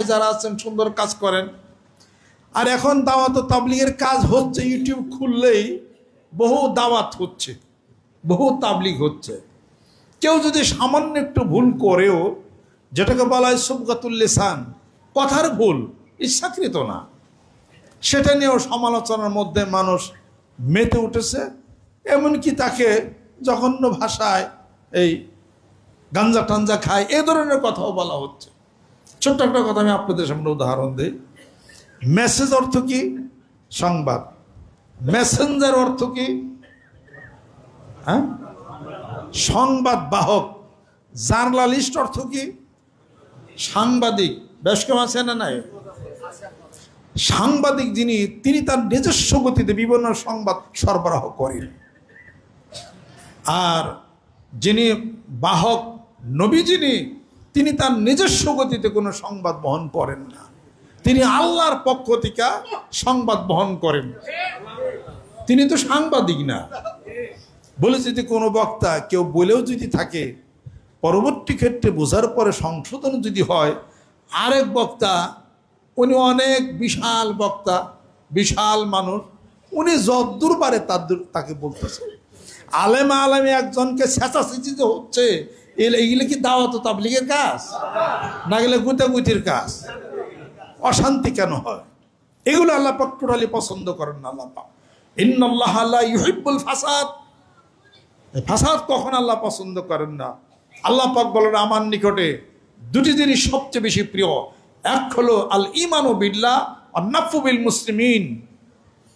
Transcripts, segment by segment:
যারা আছেন সুন্দর কাজ করেন। আর এখন দাওয়াত ও তাবলীগের কাজ হচ্ছে, ইউটিউব খুললেই বহু দাওয়াত হচ্ছে, বহু তাবলীগ হচ্ছে। কেউ যদি সামান্য একটু ভুল করেও, যেটাকে বলা হয় সুবগাতুল লিসান, কথার ভুল, ইচ্ছাকৃত না, সেটা নিয়েও সমালোচনার মধ্যে মানুষ মেতে উঠেছে। এমনকি তাকে জঘন্য ভাষায় এই গাঞ্জা টাঞ্জা খায় এ ধরনের কথাও বলা হচ্ছে। ছোট্ট একটা কথা আমি আপনাদের সামনে উদাহরণ দিই। মেসেজ অর্থ কি? সংবাদ। মেসেঞ্জার অর্থ কি? হ্যাঁ, সংবাদ বাহক। জার্নালিস্ট অর্থ কি? সাংবাদিক। বেশ কেউ আছে না নাই? সাংবাদিক যিনি, তিনি তার নিজস্ব গতিতে বিভিন্ন সংবাদ সরবরাহ করেন। আর যিনি বাহক, নবী যিনি, তিনি তার নিজস্ব গতিতে কোনো সংবাদ বহন করেন না, তিনি আল্লাহর পক্ষ থেকে সংবাদ বহন করেন। তিনি তো সাংবাদিক না। বলে যদি কোনো বক্তা কেউ বলেও যদি থাকে, পরবর্তী ক্ষেত্রে বোঝার পরে সংশোধন যদি হয়, আরেক বক্তা, উনি অনেক বিশাল বক্তা, বিশাল মানুষ, উনি যদ্দূর পারে তাকে বলতেছে। আলেমে একজনকে ছেঁচাছেঁচি যে হচ্ছে, এগুলো কি দাওয়াত ও তাবলীগের কাজ? না গেলে গুতাগুতির কাজ? অশান্তি কেন হয়? এগুলো আল্লাহ পাক টোটালি পছন্দ করেন না। আল্লাহ পাক ইন্নাল্লাহা লা ইউহিব্বুল ফাসাদ, ফাসাদ কখন আল্লাহ পছন্দ করেন না। আল্লাহ পাক বলেন, আমার নিকটে দুটি জিনিস সবচেয়ে বেশি প্রিয়। এক হলো আল ঈমানু বিল্লাহ ওয়ান নাফু বিল মুসলিমিন,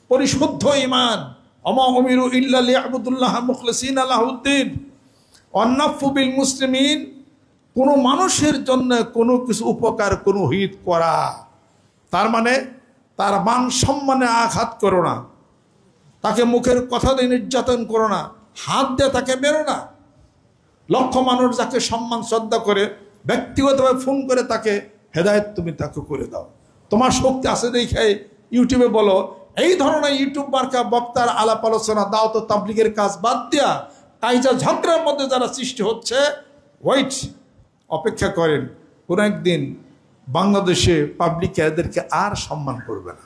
পরিশুদ্ধ ঈমান। ওমা উমিরু ইল্লা লিয়াবুদুল্লাহ মুখলিসিনা লাহুদ্দিন ওয়ান নাফু বিল মুসলিমিন, কোনো মানুষের জন্য কোনো কিছু উপকার, কোনো হিত করা। তার মানে তার মান সম্মানে আঘাত করো না, তাকে মুখের কথা দিয়ে নির্যাতন করো না, হাত দিয়ে তাকে মেরো না। লক্ষ মানুষ যাকে সম্মান শ্রদ্ধা করে, ব্যক্তিগতভাবে ফোন করে তাকে হেদায়েত তুমি তাকে করে দাও। তোমার শক্তি আছে দেখে ইউটিউবে বলো। এই ধরনের ইউটিউব মার্কা বক্তার আলাপ আলোচনা, দাওয়াত ও তাবলীগের কাজ বাদ দিয়া কাইজা ঝগড়ার মধ্যে যারা সৃষ্টি হচ্ছে, ওয়েট, অপেক্ষা করেন, কোনো একদিন বাংলাদেশে পাবলিক এদেরকে আর সম্মান করবে না।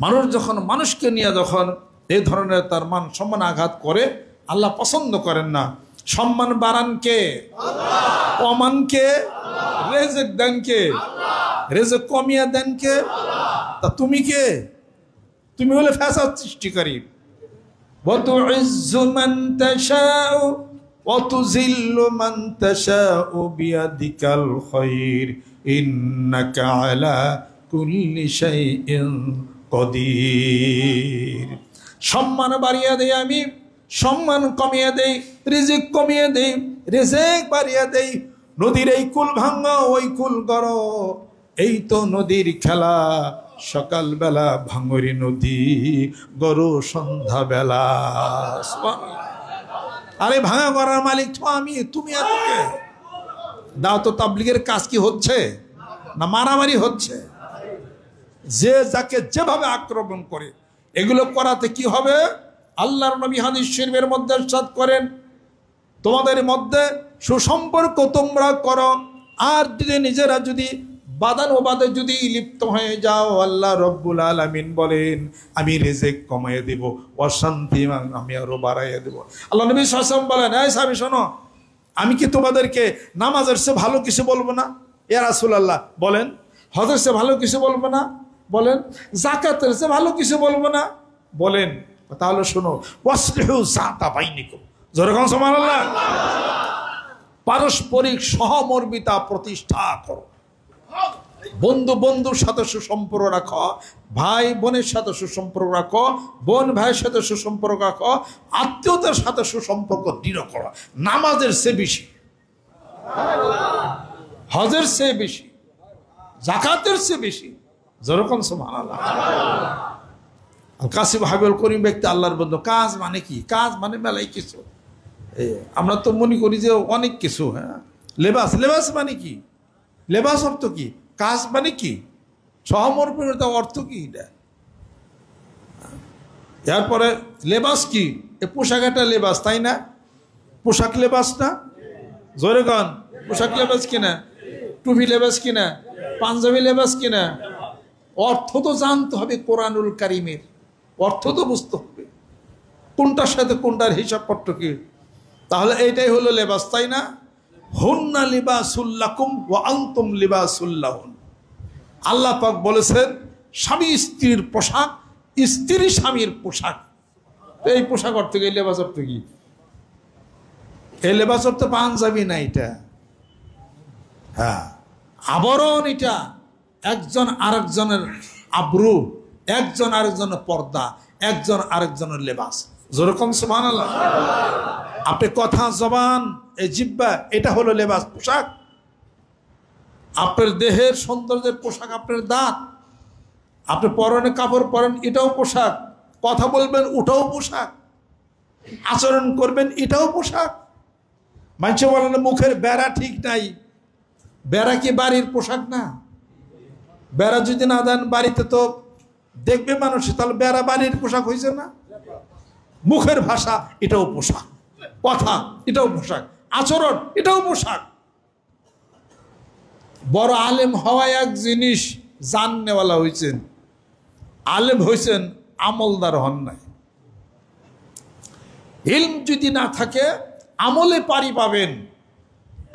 মানুষ যখন মানুষকে নিয়ে যখন এই ধরনের তার মান সম্মান আঘাত করে, আল্লাহ পছন্দ করেন না। সম্মান বাড়ান কে? কমান কে? রেজেক দেন কে? রেজেক কমিয়ে দেন কে? তা তুমি কে? তুমি হলে ফ্যাসাদ সৃষ্টিকারী। ওয়াতুইজ্জু মান তাশাউ ওয়া তুযিল্লু মান তাশাউ বিয়াদিকাল খায়র ইন্নাকা আলা কুল্লি শাইইন কদির। সম্মান বাড়িয়ে দেই আমি, সম্মান কমিয়ে দেই, রিজিক কমিয়ে দেই, রিজিক বাড়িয়ে দেই। নদীর এই কুল ভাঙো, ওই কুল করো, এই তো নদীর খেলা। সকালবেলা ভাঙরি নদী, গরু সন্ধ্যাবেলা। আরে ভাঙা করার মালিক তো আমি, তুমি আর কে? দাওয়াত ও তাবলীগের কাজ কি হচ্ছে না মারামারি হচ্ছে? যে যাকে যেভাবে আক্রমণ করে, এগুলো করাতে কি হবে? আল্লাহর নবী হাদিস শরীফের মধ্যে ইরশাদ করেন, তোমাদের মধ্যে সুসম্পর্ক তোমরা করো, আর যদি নিজেরা যদি বাদানুবাদে যদি লিপ্ত হয়ে যাও, আল্লাহ রব্বুল আলামিন বলেন আমি রিজিক কমিয়ে দেব, অশান্তি আমি আরো বাড়াইয়া দেব। আল্লাহ নবী সাল্লাল্লাহু আলাইহি ওয়াসাল্লাম বলেন, এই সাহাবী শোনো, আমি কি তোমাদেরকে নামাজের চেয়ে ভালো কিছু বলবো না? ইয়া রাসূলুল্লাহ বলেন। হজের চেয়ে ভালো কিছু বলবো না? বলেন। যাকাতের চেয়ে ভালো কিছু বলবো না? বলেন। তাহলে শোনো, ওয়াসলিহু যাতা বাইনিকুম, জোরে কোন সুবহানাল্লাহ। পারস্পরিক সহমর্মিতা প্রতিষ্ঠা করো। বন্ধু বন্ধুর সাথে সুসম্পর্ক রাখো, ভাই বোনের সাথে সুসম্পর্ক রাখো, বোন ভাইয়ের সাথে সুসম্পর্ক রাখো, আত্মীয়তার সাথে সুসম্পর্ক দৃঢ় করো। নামাজের চেয়ে বেশি, হজের চেয়ে বেশি, যাকাতের চেয়ে বেশি, যেরকম সুবহানাল্লাহ। কাসিম হাবিবুল করিম ব্যক্তি আল্লাহর বন্ধু। কাজ মানে কি? কাজ মানে মেলাই কিছু। আমরা তো মনে করি যে অনেক কিছু। হ্যাঁ, লেবাস, লেবাস মানে কি? লেবাস অর্থ কি? কাজ মানে কি? সহমর্মিতা অর্থ কি? এরপরে লেবাস কি? এ পোশাক একটা লেবাস, তাই না? পোশাক লেবাস না? জোরে গান, পোশাক লেবাস কিনা? টুপি লেবাস কিনা, পাঞ্জাবি লেবাস কিনা, অর্থ তো জানতে হবে কোরআনুল কারিমের, অর্থ তো বুঝতে হবে কোনটার সাথে কোনটার হিসাবপত্র কি। তাহলে এইটাই হলো লেবাস, তাই না? হুন্না লিবাসুল লাকুম ওয়া আনতুম লিবাসুল লাহুন। আল্লাহ পাক বলেছেন স্বামী স্ত্রীর পোশাক, স্ত্রী স্বামীর পোশাক। এই পোশাক অর্থ কি, এই লেবাস অর্থ কি? এই লেবাস অর্থ পাঞ্জাবি না, এটা হ্যাঁ আবরণ, এটা একজন আরেকজনের আবরু, একজন আরেকজনের পর্দা, একজন আরেকজনের লেবাস। যেরকম সুবহানাল্লাহ, আপনি কথা জবান এই জিহ্বা, এটা হলো লেবাস, পোশাক। আপনার দেহের সৌন্দর্যের পোশাক আপনার দাঁত, আপনি পরনে কাপড় পরেন, এটাও পোশাক। কথা বলবেন, ওটাও পোশাক। আচরণ করবেন, এটাও পোশাক। মানুষ বলেন মুখের বেড়া ঠিক নাই, বেড়া কি বাড়ির পোশাক না? বেড়া যদি না দেন বাড়িতে তো দেখবে মানুষ, তাহলে বেড়া বাড়ির পোশাক হয়েছে না? মুখের ভাষা এটাও পোশাক, কথা এটাও পোশাক, আচরণ এটাও পোশাক। বড় আলেম হওয়া এক জিনিস, জাননেওয়ালা হয়েছেন, আলেম হয়েছেন, আমলদার হন নাই। ইলম যদি না থাকে আমলে পারি পাবেন।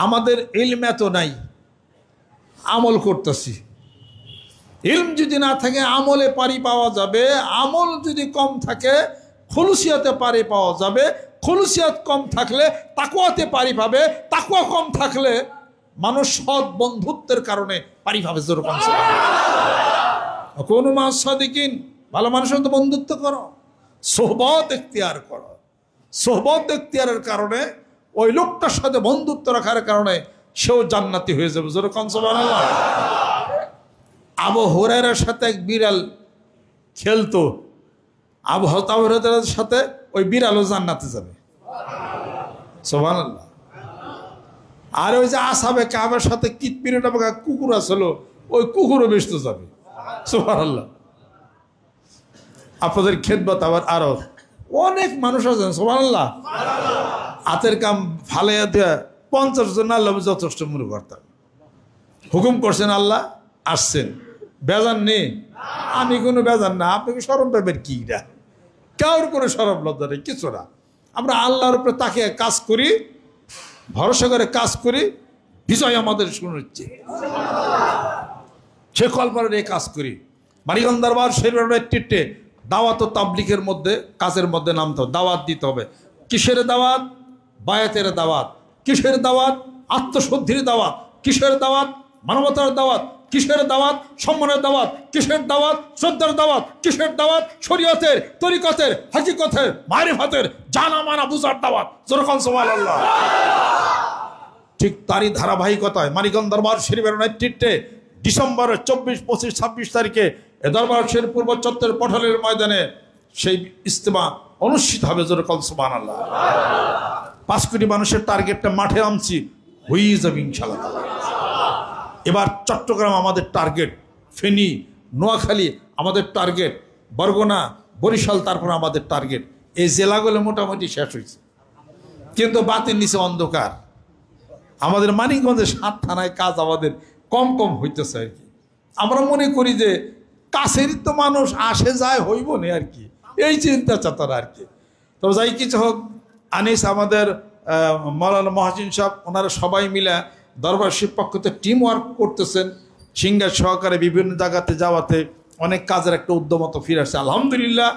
আমাদের ইলম এত নাই, আমল করতেছি। ইলম যদি না থাকে আমলে পারি পাওয়া যাবে, আমল যদি কম থাকে খুলুসিয়াতে পারি পাওয়া যাবে, খুলুসিয়াত কম থাকলে তাকওয়াতে পারি পাবে, তাকওয়া কম থাকলে মানুষ সৎ বন্ধুত্বের কারণে পারি পাবে। যেরকম কোন মা সাদিকিন, ভালো মানুষের তো বন্ধুত্ব করো, সোহবত এখতিয়ার করো। সোহবত এখতিয়ারের কারণে ওই লোকটার সাথে বন্ধুত্ব রাখার কারণে সেও জান্নাতি হয়ে যাবে। যেরকম সুবহানাল্লাহ। আবু হুরায়রার সাথে এক বিড়াল খেলতো, আবু হুরায়রার সাথে ওই বিড়ালও জান্নাতে যাবে। সুবহানাল্লাহ। আর ওই যে আসহাবে কাবার সাথে কিতমির নামক কুকুর আছিল, ওই কুকুরও বেচতে যাবে। সুবহানাল্লাহ। আপনাদের খেদমত আবার আরো অনেক মানুষ আছেন। সুবহানাল্লাহ। হাতের কাম ফালাইয়া দেয়া 50 জন আল্লাহ যথেষ্ট মনে করতাম। হুকুম করছেন আল্লাহ, আসছেন, বেজান নেই? আমি কোনো বেজান না। আপনাকে সরম পাবেন কি? কারোর কোনো সরম লজ্জা নেই, কিছু না। আমরা আল্লাহর উপরে তাকে কাজ করি, ভরসা করে কাজ করি, বিজয় আমাদের শুনেছে, সে কল্পনার এই কাজ করি। মানিকগঞ্জ দরবার শরীফের টিটে দাওয়াত ও তাবলিগের মধ্যে, কাজের মধ্যে নামতে হবে, দাওয়াত দিতে হবে। কিসের দাওয়াত? বায়াতের দাওয়াত। কিসের দাওয়াত? আত্মশুদ্ধির দাওয়াত। কিসের দাওয়াত? মানবতার দাওয়াত। কিসের দাওয়াত? সম্মানের দাওয়াত। কিসের দাওয়াত? শ্রদ্ধার দাওয়াত। কিসের দাওয়াত? শরীয়তের, তরিকতের, হাকিকতের, মারিফাতের, জানা মানা বুঝার দাওয়াত। যেরকম সুবহানাল্লাহ। ঠিক তারই ধারাবাহিকতায় মানিকগঞ্জ দরবার শরীফের নেতৃত্বে ডিসেম্বরের 24, 25, 26 তারিখে এ দরবার শরীফ পূর্ব চত্বর পটলের ময়দানে সেই ইজতেমা অনুষ্ঠিত হবে। যেরকম সুবহানাল্লাহ। 5 কোটি মানুষের টার্গেটটা মাঠে আনছি, হয়ে যাবে ইনশাআল্লাহ। এবার চট্টগ্রাম আমাদের টার্গেট, ফেনী, নোয়াখালী আমাদের টার্গেট, বরগুনা, বরিশাল তারপর আমাদের টার্গেট। এই জেলাগুলো মোটামুটি শেষ হয়েছে, কিন্তু বাতির নিচে অন্ধকার। আমাদের মানিকগঞ্জের 7 থানায় কাজ আমাদের কম কম হইতেছে আর কি। আমরা মনে করি যে কাছেরই তো মানুষ আসে যায়, হইব না আর কি, এই চিন্তা চেতনা আর কি। তবে যাই কিছু হোক, আনিস আমাদের মৌলানা মহাজিন সাহেব, ওনারা সবাই মিলে দরবার শরীফ পক্ষতে টিম ওয়ার্ক করতেছেন, সিঙ্গার সহকারে বিভিন্ন জায়গাতে যাওয়াতে অনেক কাজের একটা উদ্যমতা ফিরে আসছে। আলহামদুলিল্লাহ।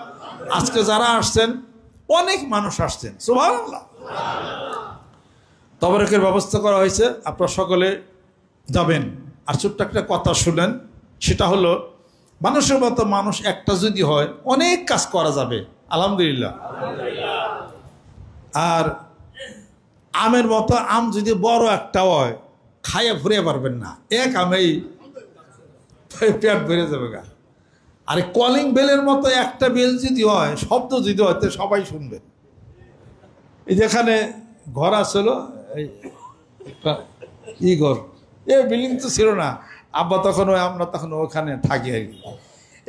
আজকে যারা আসছেন অনেক মানুষ আসছেন। সুবহানাল্লাহ। তবরকের ব্যবস্থা করা হয়েছে, আপনারা সকলে যাবেন। আর ছোট্ট একটা কথা শুনেন, সেটা হলো মানুষের মতো মানুষ একটা যদি হয় অনেক কাজ করা যাবে। আলহামদুলিল্লাহ। আর আমের মতো আম যদি বড় একটা হয়, খাইয়ে ফুরে পারবেন না, এক আমেই পেট ভরে যাবে গা। আর কলিং বেলের মতো একটা বেল যদি হয়, শব্দ যদি হয়, তো সবাই শুনবে। এই যেখানে ঘর আসছিল, ই ঘর, এ বিল্ডিং তো ছিল না, আব্বা তখন আমরা তখন ওখানে থাকি আর কি।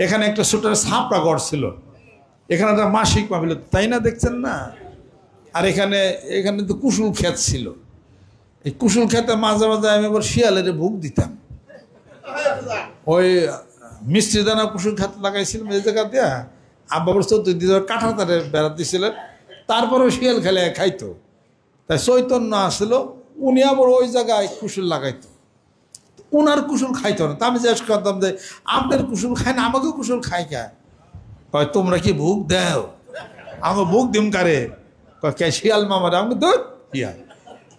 এখানে একটা ছোট সাপড়া ঘর ছিল, এখানে একটা মাসিক মাহফিল, তাই না? দেখছেন না? আর এখানে তো কুসুল ক্ষেত ছিল। এই কুশুল খেতে মাঝে মাঝে আমি আবার শিয়ালের ভুগ দিতাম। ওই মিষ্টি দানা কুশুল খেতে লাগাইছিলাম এই জায়গা দিয়া, আব্বা বলছে তুই কাঁঠাল তারে বেড়া দিছিলেন, তারপরেও শিয়াল খেলে খাইতো। তাই চৈতন্য আসলো, উনি আবার ওই জায়গায় কুশুল লাগাইতো, ওনার কুশুল খাইতো না। তা আমি জিজ্ঞেস করতাম যে আপনার কুশুল খায় না, আমাকেও কুশুল খাই কে? কয় তোমরা কি ভুগ দেও? আমাকে ভুগ দিম কারে? কয় কে শিয়াল মামারে? আমাকে দৌড় শিয়াল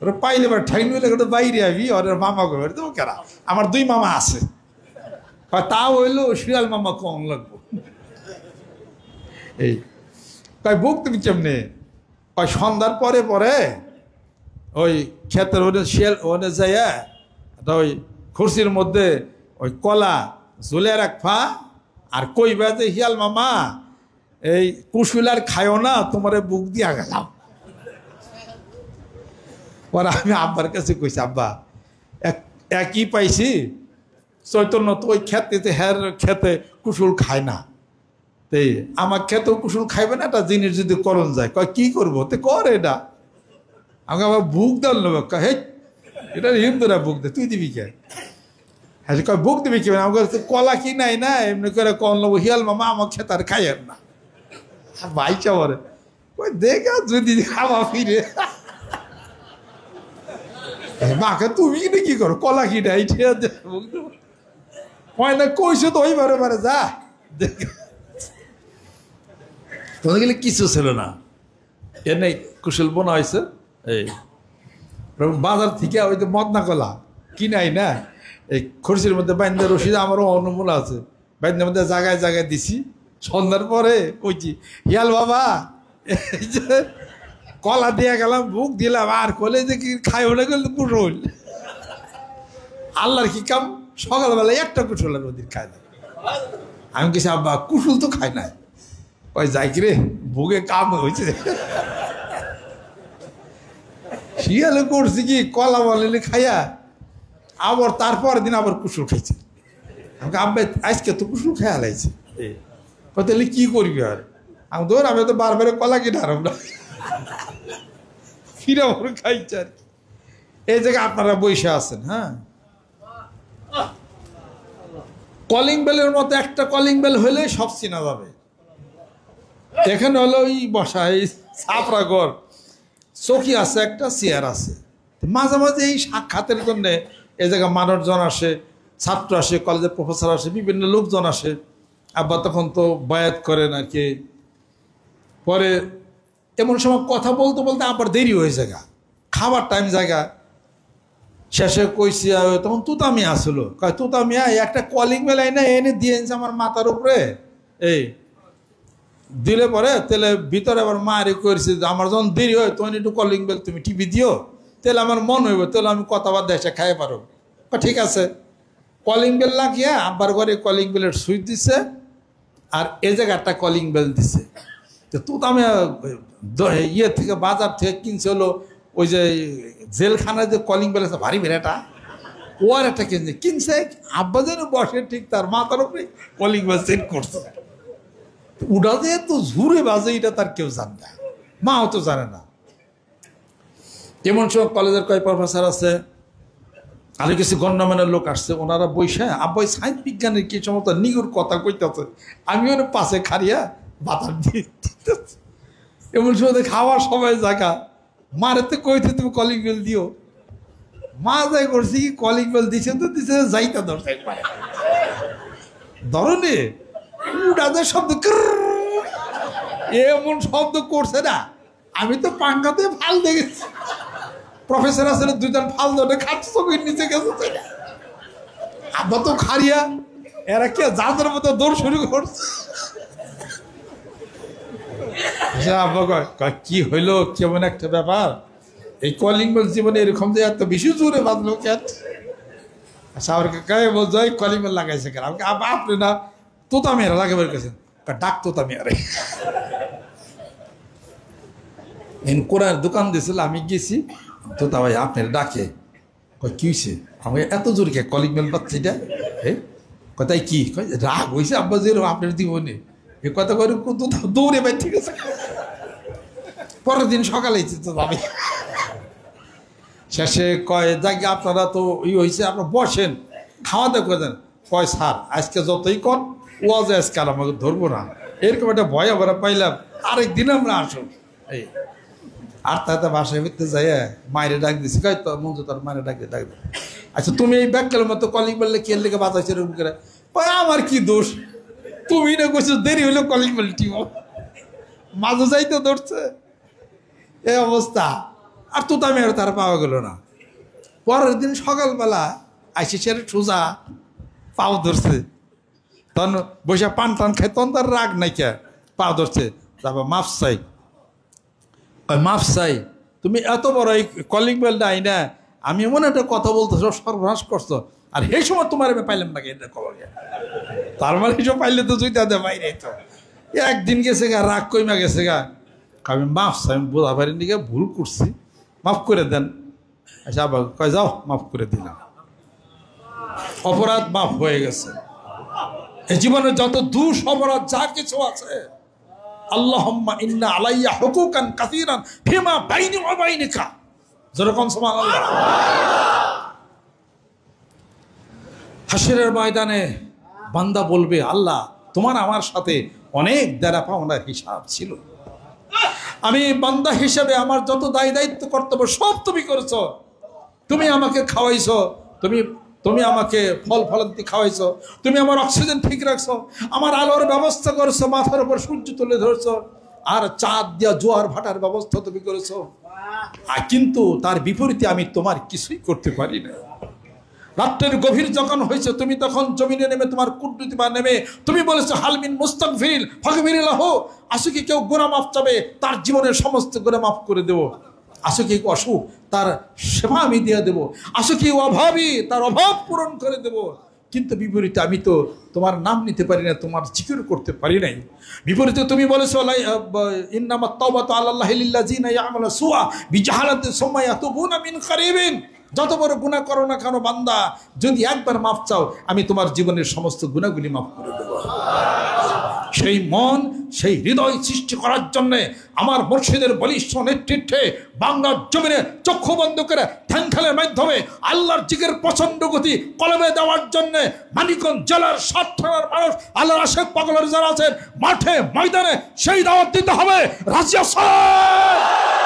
ওরা পাইলে এবার ঠাই নিলে বাইরে আবি, ওর মামা করে দেবো কেরা, আমার 2 মামা আছে। কয় তা হইলো শিয়াল মামা কম লাগবো। এই কয় ভুগ তুমি কেমনে? কয় সন্ধ্যার পরে পরে ওই ক্ষেতের ওনে শিয়াল ওনে যাইয়া ওই খুরশির মধ্যে ওই কলা ঝুলে রাখবা, আর কইবা যে শিয়াল মামা এই কুশুল আর খায়ও না, তোমারে বুক দিয়া গেলাম। ওরা আমি আব্বার কাছে কইছি, আব্বা একই পাইছি, চৈতন্য তো ওই খেতে হ্যার খেতে কুশুল খায় না, তাই আমার খেতেও কুশুল খাইবে না, একটা জিনিস যদি করণ যায়। কয় কি করবো? তে কর এটা। আমাকে আবার বুক দেন লোক, হে এটা হিন্দুরা বুক দে, তুই দিবি কে? হ্যাঁ কয় বুক দিবি কি? আমাকে কলা কি নাই না, এমনি করে কন লোক হিয়াল মামা আমার খেতে আর খাইয়েন না। ভাই চাবরে কই দেখা যদি খাওয়া ফিরে মাকে তুমি কিনে কি করো, কলা কি নাই হয় না, কইছো তো ওই বারে বারে যা তোদের গেলে কিছু ছিল না। এর নেই কুশল বোনা হয়েছে এই বাজার থেকে, ওই তো মদনা কলা কিনাই না, এই খরচির মধ্যে বাইন্দা রশিদ আমারও অনুমূলা আছে, বাইন্দার মধ্যে জায়গায় জায়গায় দিছি। সন্ধ্যার পরে কইছি হিয়াল বাবা এই যে কলা দিয়ে গেলাম, বুক দিলাম, আর কলে যে কি খাই ওটা গেল কুশল। আল্লাহর কি কাম, সকালবেলায় একটা কুশল আর ওদের খায় না। আমি কিছু আব্বা কুশল তো খায় না। ওই যাই কি রে বুকে কাম হয়েছে, শিয়ালে করছি কি কলা বলে খাইয়া আবার তারপর দিন আবার কুশল খাইছে। আমাকে আব্বা আজকে তো কুশল খাইয়া লাইছে, তাহলে কি করবি? আর আমি ধর আমি তো বারবার কলা কিনে হারাম না, ফিরে খাইছে আর কি। এই জায়গায় আপনারা বসে আছেন, হ্যাঁ, কলিং বেলের মতো একটা কলিং বেল হলে সব চেনা যাবে। এখানে হলো ওই বসা, এই ছাপরা ঘর, চৌকি আছে, একটা চেয়ার আছে, মাঝে মাঝে এই সাক্ষাতের জন্য এই জায়গায় মানুষজন আসে, ছাত্র আসে, কলেজের প্রফেসর আসে, বিভিন্ন লোকজন আসে। আব্বা তখন তো বায়াত করেন আর কি। পরে এমন সময় কথা বলতে বলতে আবার দেরি হয়ে জায়গা, খাবার টাইম জায়গা শেষে কইছি, তখন তুতামি আসলো, কয় তুতামি একটা কলিং বেল না এনে দিয়েছে আমার মাথার উপরে, এই দিলে পরে তাহলে ভিতরে আবার মারি করেছি, আমার যখন দেরি হয় তখন একটু কলিং বেল তুমি টিভি দিও, তাহলে আমার মন হইব, তাহলে আমি কথাবার্তা এসে খাই পারো। ঠিক আছে, কলিং বেল লাগিয়ে আব্বার ঘরে কলিং বেলের সুইচ দিছে, আর এ জায়গায় একটা কলিং বেল দিছে। তো তুতামি ইয়ে থেকে বাজার থেকে কিনছে হলো ওই যে জেলখানায় যে কলিং বেল আছে ভারী বেড়াটা, ও আর একটা কিনছে। আব্বা যেন বসে ঠিক তার মাথার উপরে কলিং বেল সেট করছে। ওটা যে তো ঝুরে বাজে এটা তার কেউ জানে না, মাও তো জানে না। এমন সময় কলেজের কয় প্রফেসর আছে, আরো কিছু গণ্যমানের লোক আসছে, ওনারা বৈশা আব্বাই সায়েন্স বিজ্ঞানের কি সমস্ত নিগুর কথা কইতেছে, আমি ওর পাশে খারিয়া বাতার দিয়ে দিতেছি। এমন সময় খাওয়ার সময় জায়গা মারেতে কইতে তুমি কলিং বেল দিও, মা যাই করছি কি কলিং বেল দিছে তো দিছে, যাইতা ধরছে একবারে ধরনে উড়াদের শব্দ, এমন শব্দ করছে না, আমি তো পাঙ্গাতে ফাল দেখেছি। প্রফেসর আছে দুজন ফাল ধরে খাচ্ছে, চোখের নিচে গেছে। আব্বা তো খারিয়া, এরা কে যাদের মতো দৌড় শুরু করছে। আব্বা কয় কি হইলো, কেমন একটা ব্যাপার, এই কলিং বেল জীবনে এরকম যে এত বেশি জোরে বাঁধলো কেন? সাহর কাকে বলছো এই কলিং বেল লাগাইছে কেন? আমাকে আব্বা আপনি না তোতামিয়ারা লাগাবার গেছেন, ডাক তোতামিয়ারে কোরআনের দোকান দিয়েছিল, আমি গেছি, তোতা ভাই আপনার ডাকে। কয় কি হয়েছে? আমাকে এত জোরে কে কলিং বেল পাচ্ছে এটা? কথাই কি রাগ হয়েছে আব্বা যে আপনার জীবনে এ কথা করে দৌড়ে ভাই, ঠিক আছে। পরের দিন সকালে তো আমি শেষে কয় যাকে আপনারা তো হয়েছে, আপনারা বসেন, খাওয়া দাওয়া করেন। কয় স্যার আজকে যতই কন ওয়াজ আজকে আর আমাকে ধরবো না, এরকম একটা ভয় আমরা পাইলাম, আরেকদিন আমরা আসুন। এই আর তাতে বাসায় ফিরতে যাই মায়ের ডাক দিছি, কয় তো মঞ্জু তোর মায়ের ডাক দে। আচ্ছা তুমি এই ব্যাগকালের মতো কলিং বললে কে লেগে বাঁচাইছে এরকম করে? আমার কি দোষ, তুমি না কইছো দেরি হইলো কলিং বেল টিপ, মাঝে যাইতে ধরছে এই অবস্থা। আর তো আমি আর তার পাওয়া গেল না। পরের দিন সকালবেলা আইসি সে সোজা পাও ধরছে, তখন বসে পান টান খাই, তখন তার রাগ নাইকা পাও ধরছে, তারপর মাফ চাই। মাফ চাই, তুমি এত বড় এই কলিং বেলটা আই না, আমি এমন একটা কথা বলতেছো সর্বনাশ করছো, আর এই সময় তোমার আমি পাইলাম নাকি এটা খবর। তার মানে এইসব পাইলে তো জুইতা দে বাইরে তো। একদিন গেছে গা, রাগ কইমা গেছে গা, আমি মাফ চাই, আমি বোঝা পারিনি গা, ভুল করছি, মাফ করে দেন। আচ্ছা আবার কয় যাও, মাফ করে দিলাম, অপরাধ মাফ হয়ে গেছে। এই জীবনে যত দোষ অপরাধ যা কিছু আছে, আল্লাহুম্মা ইন্না আলাইয়া হুকুকান কাসীরান ফিমা বাইনি ওয়া বাইনিকা, যেরকম সুবহানাল্লাহ। হাসরের ময়দানে বান্দা বলবে, আল্লাহ তোমার আমার সাথে অনেক দেনা পাওনার হিসাব ছিল, আমি বান্দা হিসেবে আমার যত দায় দায়িত্ব কর্তব্য সব তুমি করেছো, তুমি আমাকে খাওয়াইছো, তুমি আমাকে ফল ফলান্তি খাওয়াইছো, তুমি আমার অক্সিজেন ঠিক রাখছো, আমার আলোর ব্যবস্থা করছো, মাথার উপর সূর্য তুলে ধরছো, আর চাঁদ দিয়া জোয়ার ভাটার ব্যবস্থা তুমি করেছো। কিন্তু তার বিপরীতে আমি তোমার কিছুই করতে পারি না। রাত্রের গভীর যখন হয়েছে, তুমি তখন জমিনে নেমে তোমার কুটনীতি বা নেমে তুমি বলেছো হালমিন মুস্তাগফির ফাগফিরলাহু, আসো কি কেউ গুনাহ মাফ চাবে, তার জীবনের সমস্ত গুনাহ মাফ করে দেবো। আসো কি অসুখ, তার সেবা আমি দিয়ে দেবো। আসো কি অভাবী, তার অভাব পূরণ করে দেবো। কিন্তু বিপরীতে আমি তো তোমার নাম নিতে পারি না, তোমার জিকির করতে পারি নাই। বিপরীতে তুমি বলেছো ইন্নামাত তাওবাতু আলাল্লাহি লিল্লাযিনা ইয়ামালুনা সুআ বিজাহালাতিন সুম্মা ইয়াতুবুনা মিন কারিবিন, যত বড় গুনাহ করো না কেন বান্দা, যদি একবার মাফ চাও আমি তোমার জীবনের সমস্ত গুনাহগুলি মাফ করে দেবো। সেই মন, সেই হৃদয় সৃষ্টি করার জন্যে আমার মুর্শিদের বলিষ্ঠ নেতৃত্বে বাংলার জমিনে চক্ষু বন্ধ করে ধ্যানখালের মাধ্যমে আল্লাহর জিকির প্রচন্ড গতি কলমে দেওয়ার জন্যে মানিকগঞ্জ জেলার ৭ থানার মানুষ আল্লাহর আশেক পাগলের যারা আছেন মাঠে ময়দানে সেই দাওয়াত দিতে হবে। রাজি আছেন?